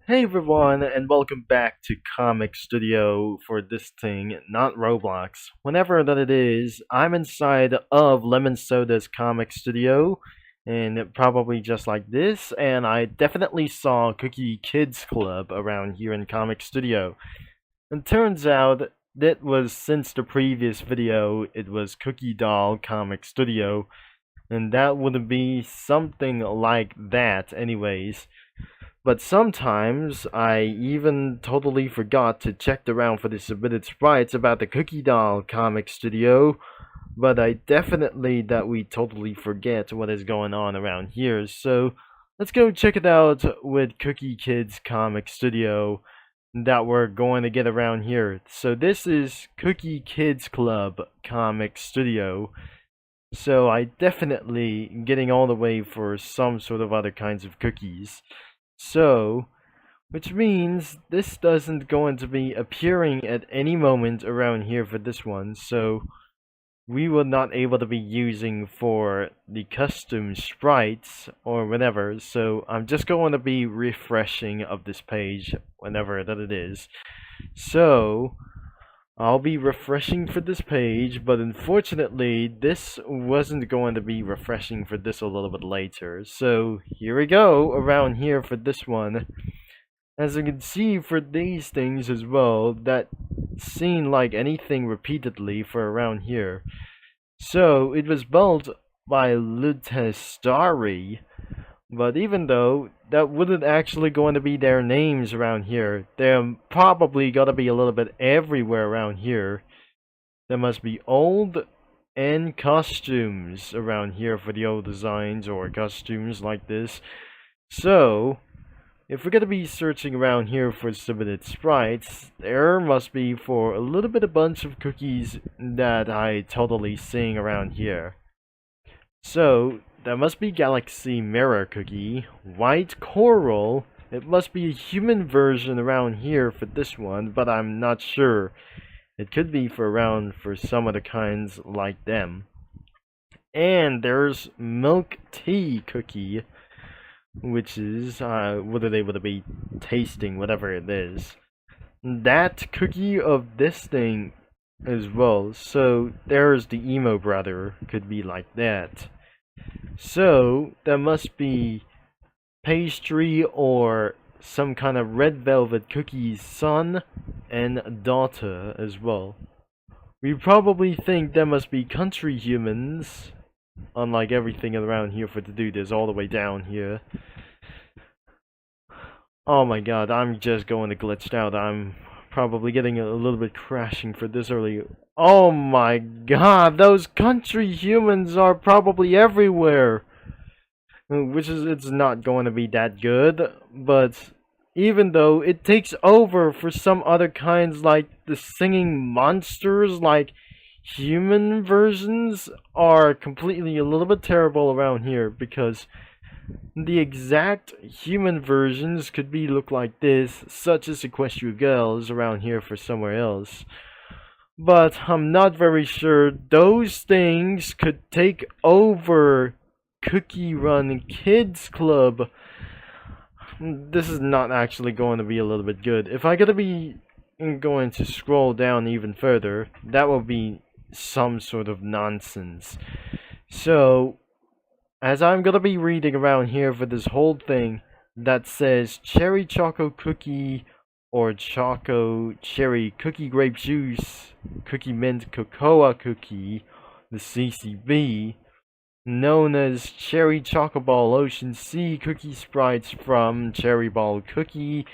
Hey everyone, and welcome back to Comic Studio for this thing, not Roblox. Whenever that it is, I'm inside of Lemon Soda's Comic Studio, and probably just like this, and I definitely saw Cookie Kids Club around here in Comic Studio. And turns out that was since the previous video, it was Cookie Doll Comic Studio, and that would be something like that anyways. But sometimes I even totally forgot to check around for the submitted sprites about the Cookie Doll comic studio, but I definitely that we totally forget what is going on around here. So let's go check it out with Cookie Kids Comic Studio that we're going to get around here. So this is Cookie Kids Club Comic Studio. So I definitely getting all the way for some sort of other kinds of cookies. So, which means this doesn't going to be appearing at any moment around here for this one, so we will not able to be using for the custom sprites or whatever, so I'm just going to be refreshing of this page whenever that it is. So, I'll be refreshing for this page, but unfortunately, this wasn't going to be refreshing for this a little bit later. So, here we go, around here for this one. As you can see for these things as well, that seem like anything repeatedly for around here. So, it was built by Lutestari, but even though that wouldn't actually going to be their names around here, they're probably gonna be a little bit everywhere around here. There must be old and costumes around here for the old designs or costumes like this. So, if we're gonna be searching around here for submitted sprites, there must be for a little bit a bunch of cookies that I totally seeing around here. So, that must be Galaxy Mirror Cookie. White Coral. It must be a human version around here for this one, but I'm not sure. It could be for around for some other kinds like them. And there's Milk Tea Cookie, which is, what are they able to be tasting, whatever it is. That cookie of this thing as well. So, there's the Emo Brother, could be like that. So, that must be pastry or some kind of red velvet cookies son and daughter as well. We probably think there must be country humans, unlike everything around here for to do this all the way down here. Oh my god, I'm just going to glitched out. I'm probably getting a little bit crashing for this early. Oh my god, those country humans are probably everywhere. Which is, it's not going to be that good, but even though it takes over for some other kinds like the singing monsters, like human versions are completely a little bit terrible around here because the exact human versions could be look like this, such as Equestria Girls around here for somewhere else. But I'm not very sure those things could take over Cookie Run Kids Club. This is not actually going to be a little bit good. If I gotta be going to scroll down even further, that will be some sort of nonsense. So, as I'm gonna be reading around here for this whole thing that says cherry choco cookie or choco cherry cookie grape juice, cookie mint cocoa cookie, the CCB, known as Cherry Chocoball Ocean Sea Cookie Sprites from Cherry Ball Cookie,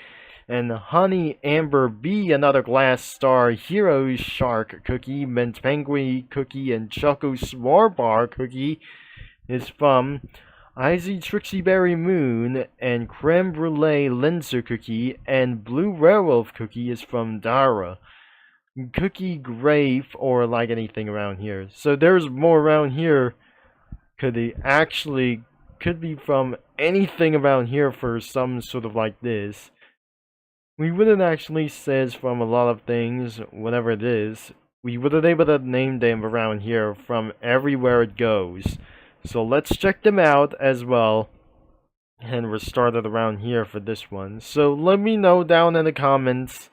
and Honey Amber Bee, another Glass Star Hero Shark Cookie, Mint Penguin Cookie, and Choco S'more Bar Cookie is from Icy Trixie Berry Moon, and Creme Brulee Linzer Cookie, and Blue Werewolf Cookie is from Dara. Cookie Grape, or like anything around here. So there's more around here. Could be from anything around here for some sort of like this. We wouldn't actually says from a lot of things, whatever it is. We wouldn't able to name them around here from everywhere it goes. So let's check them out as well. and we're started around here for this one. So let me know down in the comments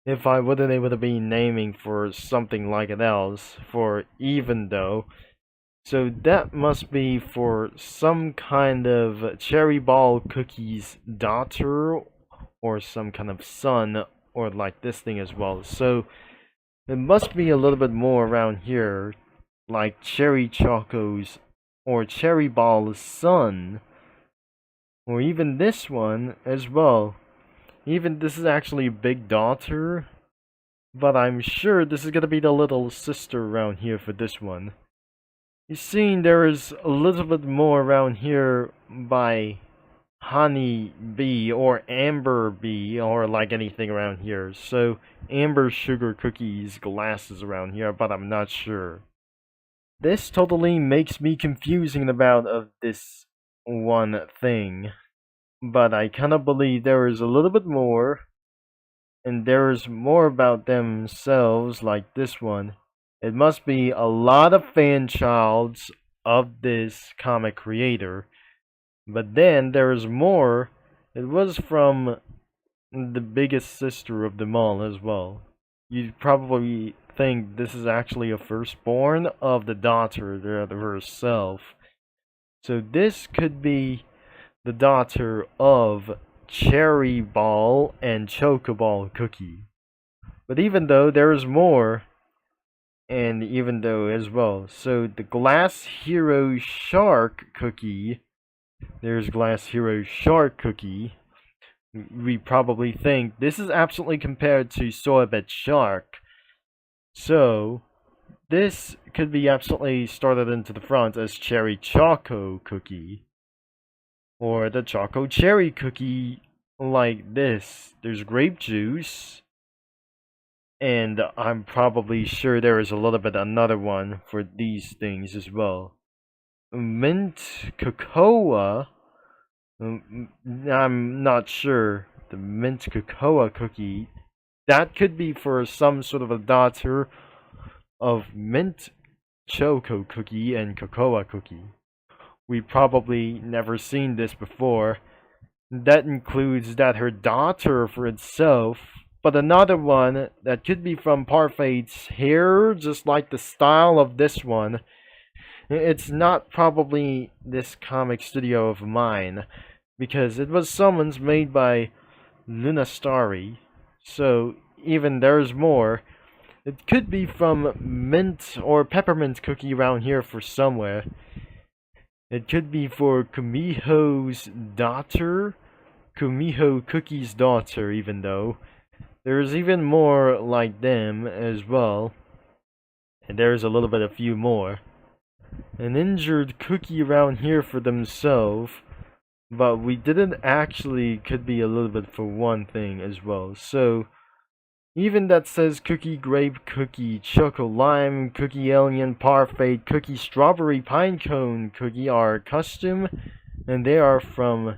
if I wasn't able to be naming for something like it else for even though. So that must be for some kind of cherry ball cookie's daughter or some kind of son or like this thing as well. So it must be a little bit more around here like Cherry Choco's or Cherry Ball's son. Or even this one as well. Even this is actually big daughter. But I'm sure this is gonna be the little sister around here for this one. You see, there is a little bit more around here by Honey Bee or Amber Bee or like anything around here. So Amber Sugar Cookies glasses around here, but I'm not sure. This totally makes me confusing about of this one thing. But I kind of believe there is a little bit more. And there's more about themselves like this one. It must be a lot of fanchilds of this comic creator. But then there's more. It was from the biggest sister of them all as well. You'd probably think this is actually a firstborn of the daughter of herself. So this could be the daughter of Cherry Ball and Chocoball Cookie. But even though there is more, and even though as well, so the Glass Hero Shark Cookie, there's Glass Hero Shark Cookie. We probably think this is absolutely compared to Sorbet Shark. So this could be absolutely started into the front as Cherry Choco Cookie. Or the Choco Cherry Cookie like this. There's grape juice. And I'm probably sure there is a little bit another one for these things as well. Mint Cocoa. I'm not sure. The Mint Cocoa Cookie. That could be for some sort of a daughter of Mint Choco Cookie and Cocoa Cookie. We probably never seen this before. That includes that her daughter for itself, but another one that could be from Parfait's hair, just like the style of this one. It's not probably this comic studio of mine, because it was someone's made by Luna Starry. So even there's more. It could be from Mint or Peppermint Cookie around here for somewhere. It could be for Kumiho's daughter, Kumiho Cookie's daughter, even though. There's even more like them as well. And there's a little bit, a few more. An injured cookie around here for themselves. But we didn't actually, could be a little bit for one thing as well. So, even that says cookie grape, cookie choco lime, cookie alien, parfait, cookie strawberry pinecone cookie are custom, and they are from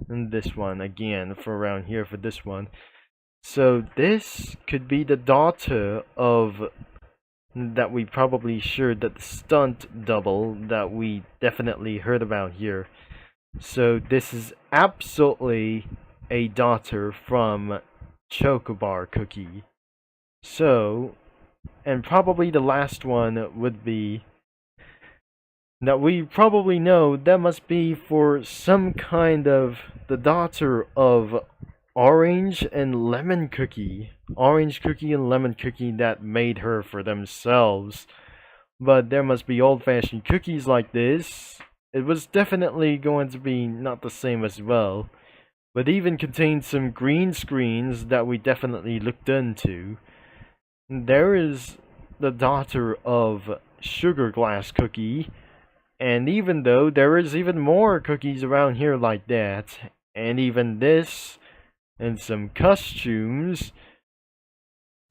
this one again for around here for this one. So this could be the daughter of that we probably sure that the stunt double that we definitely heard about here. So this is absolutely a daughter from Chocobar Cookie. So, and probably the last one would be that we probably know that must be for some kind of the daughter of Orange and Lemon Cookie. Orange Cookie and Lemon Cookie that made her for themselves. But there must be old-fashioned cookies like this. It was definitely going to be not the same as well. But even contained some green screens that we definitely looked into. There is the daughter of Sugar Glass Cookie. And even though there is even more cookies around here like that. And even this. And some costumes.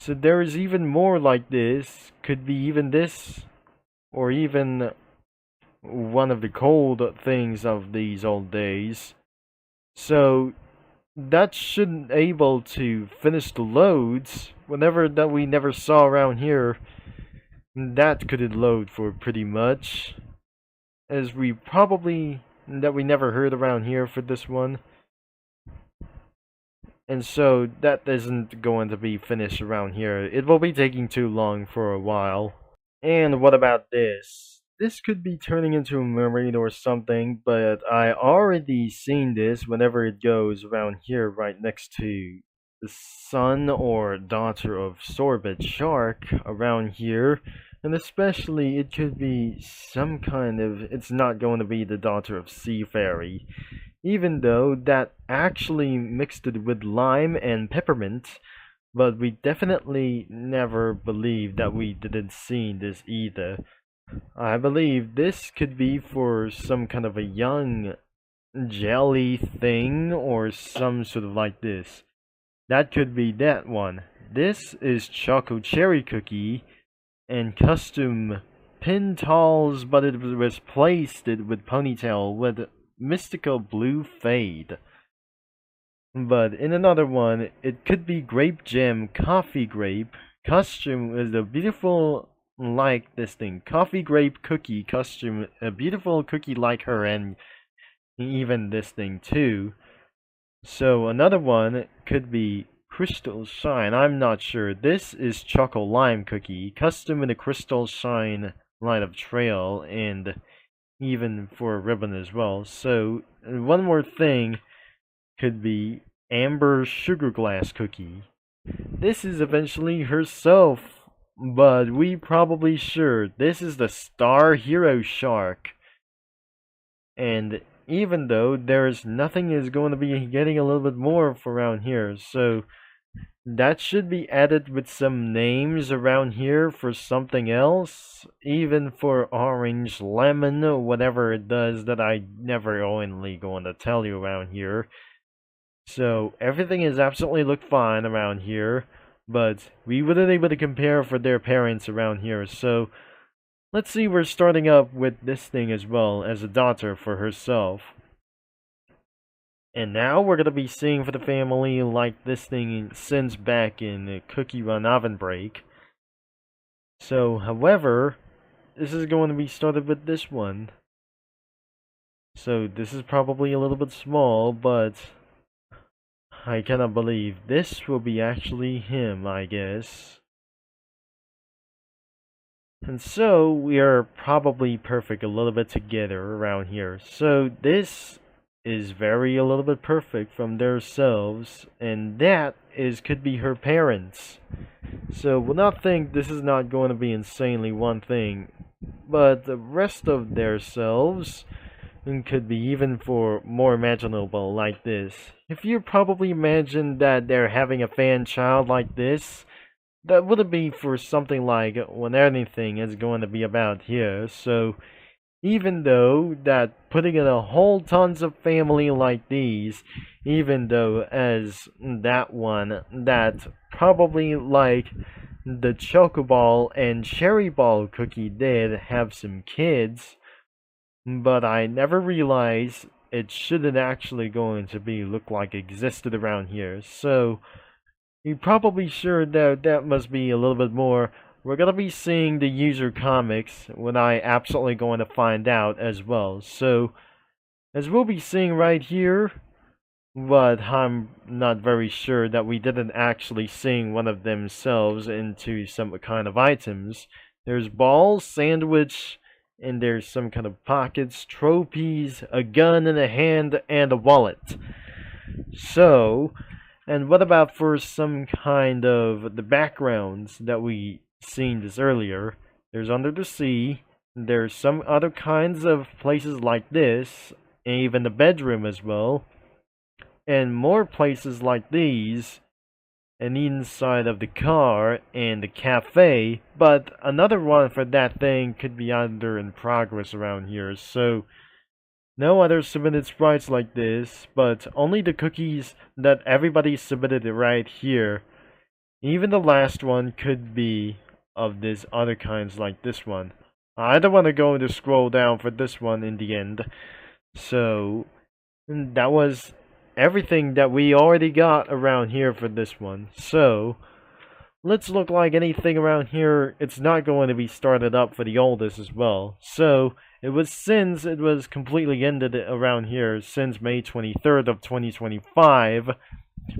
So there is even more like this. Could be even this. Or even one of the cold things of these old days. So that shouldn't able to finish the loads whenever that we never saw around here. That couldn't load for pretty much, as we probably that we never heard around here for this one. And so that isn't going to be finished around here. It will be taking too long for a while. And what about this? This could be turning into a mermaid or something, but I already seen this whenever it goes around here right next to the son or daughter of Sorbet Shark around here. And especially it could be some kind of, it's not going to be the daughter of Sea Fairy. Even though that actually mixed it with lime and peppermint, but we definitely never believed that we didn't see this either. I believe this could be for some kind of a young jelly thing or some sort of like this. That could be that one. This is Choco Cherry Cookie and custom pintals, but it was placed with ponytail with mystical blue fade. But in another one, it could be Grape Jam Coffee Grape. Costume is a beautiful like this thing. Coffee Grape Cookie costume, a beautiful cookie like her, and even this thing too. So another one could be Crystal Shine. I'm not sure. This is Choco Lime Cookie. Custom in the Crystal Shine line of trail, and even for a ribbon as well. So one more thing could be Amber Sugar Glass Cookie. This is eventually herself, but we probably sure this is the Star Hero Shark. And even though there's nothing is going to be getting a little bit more for around here, so that should be added with some names around here for something else, even for orange, lemon, or whatever it does that I never only going to tell you around here. So everything is absolutely look fine around here, but we wouldn't able to compare for their parents around here. So let's see, we're starting up with this thing as well as a daughter for herself. And now we're going to be seeing for the family like this thing since back in Cookie Run Oven Break. So, however, this is going to be started with this one. So this is probably a little bit small, but I cannot believe this will be actually him, I guess. And so we are probably perfect a little bit together around here. So this is very a little bit perfect from their selves, and that is could be her parents. So we'll not think this is not going to be insanely one thing, but the rest of their selves could be even for more imaginable like this. If you probably imagine that they're having a fan child like this, that wouldn't be for something like when anything is going to be about here. So even though that putting in a whole tons of family like these, even though as that one that probably like the Chocoball and Cherry Ball cookie did have some kids, but I never realized it shouldn't actually going to be look like existed around here. So you're probably sure that that must be a little bit more. We're gonna be seeing the user comics when I absolutely going to find out as well. So as we'll be seeing right here, but I'm not very sure that we didn't actually sing one of themselves into some kind of items. There's balls, sandwich, and there's some kind of pockets, trophies, a gun in a hand, and a wallet. So, and what about for some kind of the backgrounds that we seen this earlier? There's Under the Sea, there's some other kinds of places like this, and even the bedroom as well, and more places like these, and inside of the car and the cafe, but another one for that thing could be under in progress around here. So no other submitted sprites like this, but only the cookies that everybody submitted right here. Even the last one could be of this other kinds like this one. I don't want to go to scroll down for this one in the end. So that was everything that we already got around here for this one. So let's look like anything around here. It's not going to be started up for the oldest as well. So It was since it was completely ended around here since May 23rd of 2025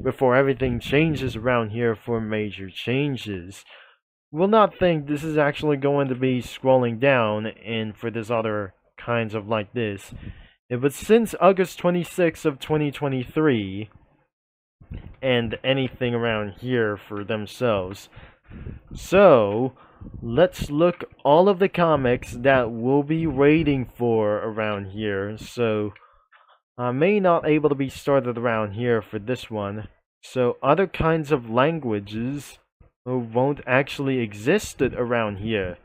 before everything changes around here for major changes. Will not think this is actually going to be scrolling down and for this other kinds of like this. It was since August 26th of 2023 and anything around here for themselves. So, let's look all of the comics that we'll be waiting for around here. So, I may not able to be started around here for this one. So, other kinds of languages won't actually exist around here.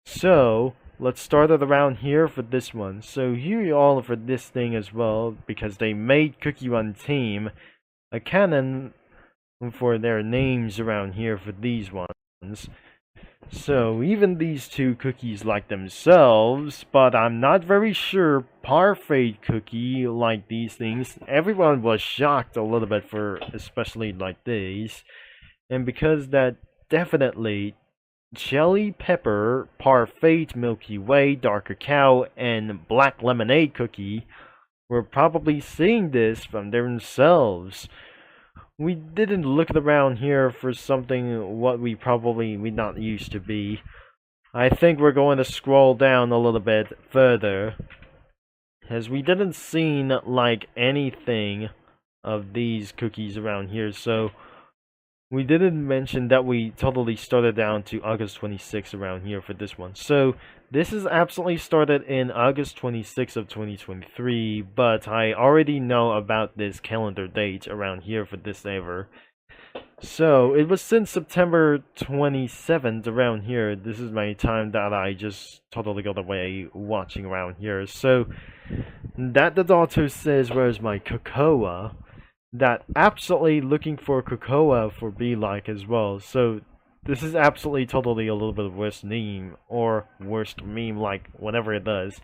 So, let's start it around here for this one. So, here you all for this thing as well, because they made Cookie Run Team a canon for their names around here for these ones. So even these two cookies like themselves, but I'm not very sure Parfait Cookie like these things. Everyone was shocked a little bit for especially like these. And because that definitely Jelly Pepper, Parfait Milky Way, Dark Cacao, and Black Lemonade Cookie were probably seeing this from themselves. We didn't look around here for something what we not used to be. I think we're going to scroll down a little bit further, as we didn't seen like anything of these cookies around here, so we didn't mention that we totally started down to August 26th around here for this one. So this is absolutely started in August 26th of 2023, but I already know about this calendar date around here for this ever. So it was since September 27th around here. This is my time that I just totally got away watching around here. So that the daughter says, where's my cocoa? That absolutely looking for cocoa for be like as well. So this is absolutely totally a little bit of worst meme or worst meme, like whatever it does.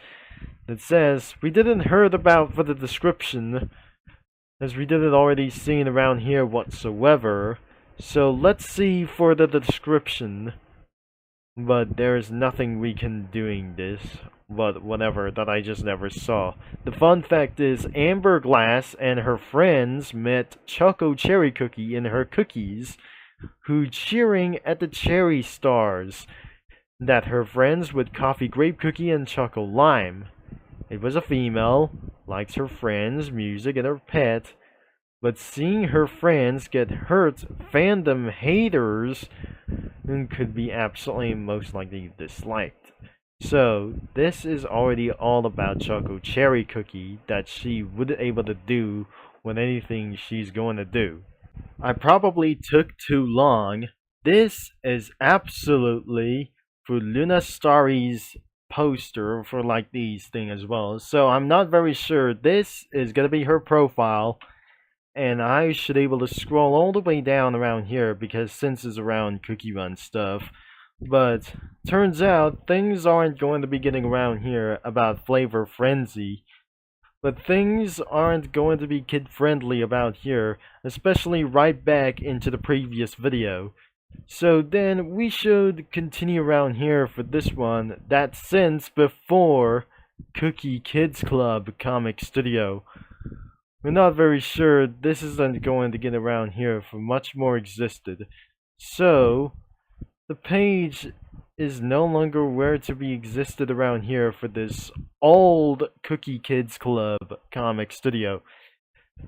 It says we didn't heard about for the description, as we didn't already seen around here whatsoever. So let's see for the description. But there's nothing we can doing this, but whatever, that I just never saw. The fun fact is, Amber Glass and her friends met Choco Cherry Cookie in her cookies, who cheering at the cherry stars. That her friends with Coffee Grape Cookie and Choco Lime. It was a female, likes her friends, music, and her pet, but seeing her friends get hurt, fandom haters, and could be absolutely most likely disliked. So this is already all about Choco Cherry Cookie, that she would able to do with anything she's going to do. I probably took too long. This is absolutely for Luna Starry's poster for like these thing as well. So I'm not very sure. This is gonna be her profile. And I should able to scroll all the way down around here because since it's around Cookie Run stuff. But turns out things aren't going to be getting around here about Flavor Frenzy. But things aren't going to be kid friendly about here, especially right back into the previous video. So then we should continue around here for this one, that since before Cookie Kids Club Comic Studio. We're not very sure this isn't going to get around here for much more existed. So, the page is no longer where to be existed around here for this old Cookie Kids Club comic studio.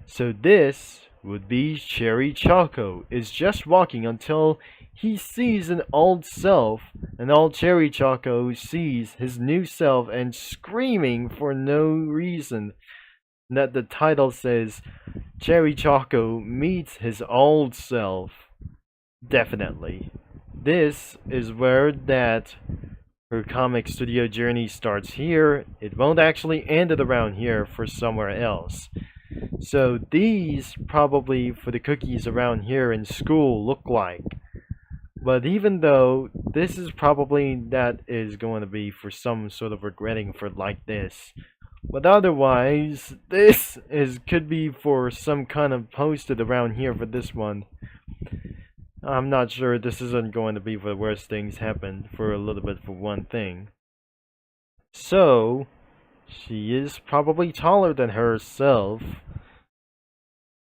So this would be Cherry Choco is just walking until he sees an old self, and old Cherry Choco sees his new self and screaming for no reason. That the title says Cherry Choco meets his old self. Definitely. This is where that her comic studio journey starts here. It won't actually end it around here for somewhere else. So these probably for the cookies around here in school look like. But even though this is probably that is going to be for some sort of regretting for like this. But otherwise, this could be for some kind of posted around here for this one. I'm not sure this isn't going to be for the worst things happen for a little bit for one thing. So, she is probably taller than herself,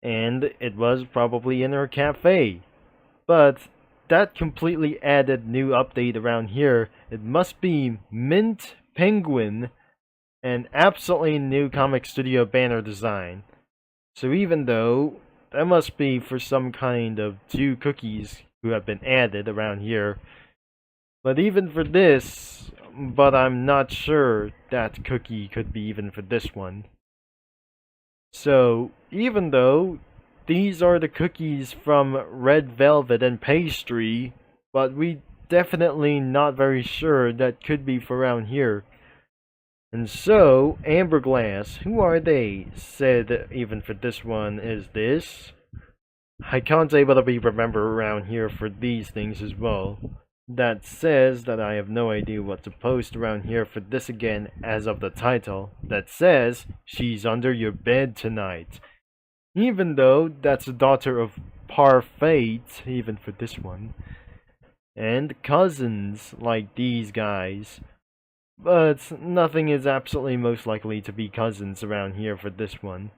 and it was probably in her cafe. But that completely added new update around here. It must be Mint Penguin, an absolutely new comic studio banner design. So even though that must be for some kind of 2 cookies who have been added around here, but even for this, but I'm not sure that cookie could be even for this one. So even though these are the cookies from Red Velvet and Pastry, but we definitely not very sure that could be for around here. And so, Amber Glass, who are they? Said even for this one is this. I can't able to be remember around here for these things as well. That says that I have no idea what to post around here for this again as of the title. That says, she's under your bed tonight. Even though that's the daughter of Parfait, even for this one. And cousins like these guys. But nothing is absolutely most likely to be cousins around here for this one.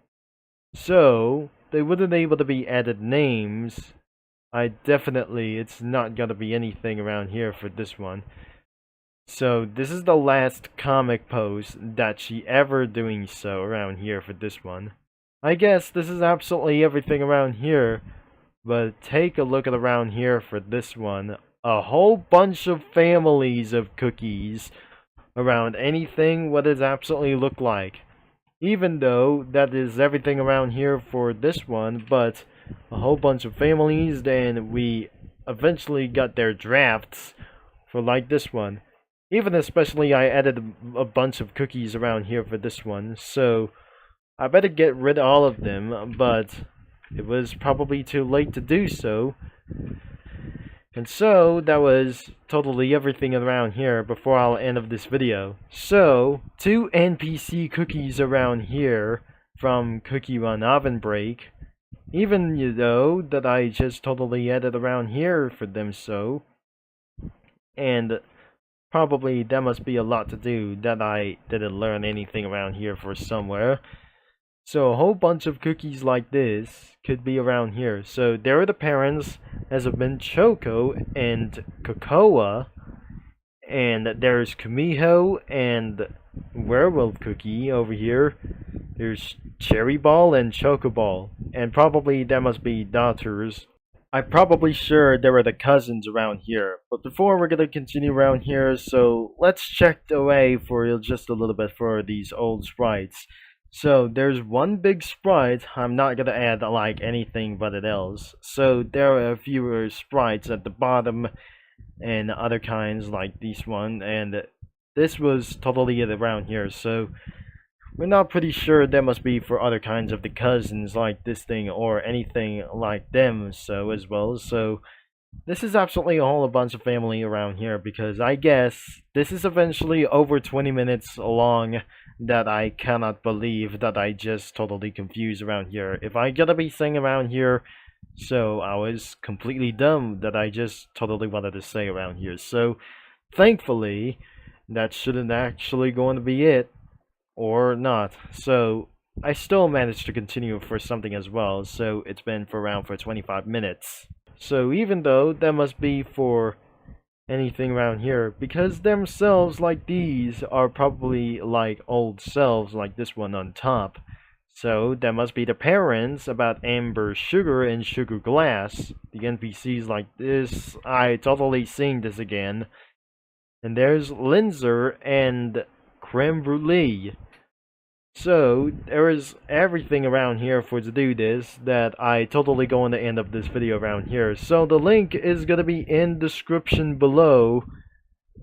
So, they wouldn't able to be added names. It's not gonna be anything around here for this one. So, this is the last comic post that she ever doing so around here for this one. I guess this is absolutely everything around here. But take a look at around here for this one. A whole bunch of families of cookies around anything what it absolutely look like. Even though that is everything around here for this one, but a whole bunch of families, then we eventually got their drafts for like this one. Even especially I added a bunch of cookies around here for this one, so I better get rid of all of them, but it was probably too late to do so. And so, that was totally everything around here before I'll end of this video. So, 2 NPC cookies around here from Cookie Run Oven Break. Even though that I just totally added around here for them so. And probably that must be a lot to do that I didn't learn anything around here for somewhere. So a whole bunch of cookies like this could be around here. So there are the parents, as have been Choco and Cocoa, and there's Kumiho and Werewolf Cookie over here. There's Cherry Ball and Choco Ball, and probably there must be daughters. I'm probably sure there are the cousins around here. But before we're gonna continue around here, so let's check away for just a little bit for these old sprites. So there's one big sprite. I'm not gonna add like anything but it else. So there are a few sprites at the bottom and other kinds like this one, and this was totally it around here. So we're not pretty sure that must be for other kinds of the cousins like this thing or anything like them so as well. So this is absolutely a whole bunch of family around here because I guess this is eventually over 20 minutes long that I cannot believe that I just totally confused around here. If I gotta be saying around here, so I was completely dumb that I just totally wanted to say around here. So thankfully, that shouldn't actually going to be it or not. So I still managed to continue for something as well. So it's been for around for 25 minutes. So even though that must be for anything around here, because themselves like these are probably like old selves like this one on top. So that must be the parents about Amber Sugar and Sugar Glass. The NPCs like this, I totally seen this again. And there's Linzer and Creme Brulee. So, there is everything around here for to do this that I totally going to end up this video around here. So the link is going to be in description below.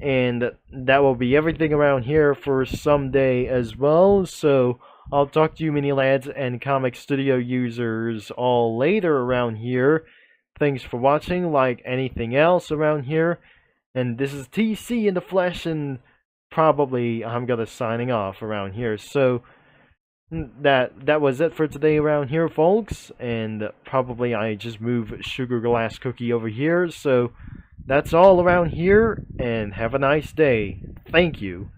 And that will be everything around here for someday as well. So, I'll talk to you mini lads and comic studio users all later around here. Thanks for watching, like anything else around here. And this is TC in the flesh, and probably I'm gonna signing off around here. So that was it for today around here, folks. And probably I just move Sugar Glass Cookie over here. So that's all around here, and have a nice day. Thank you.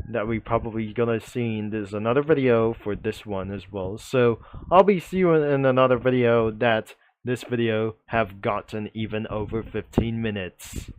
that we probably gonna see in this another video for this one as well. So I'll be seeing you in another video that this video have gotten even over 15 minutes.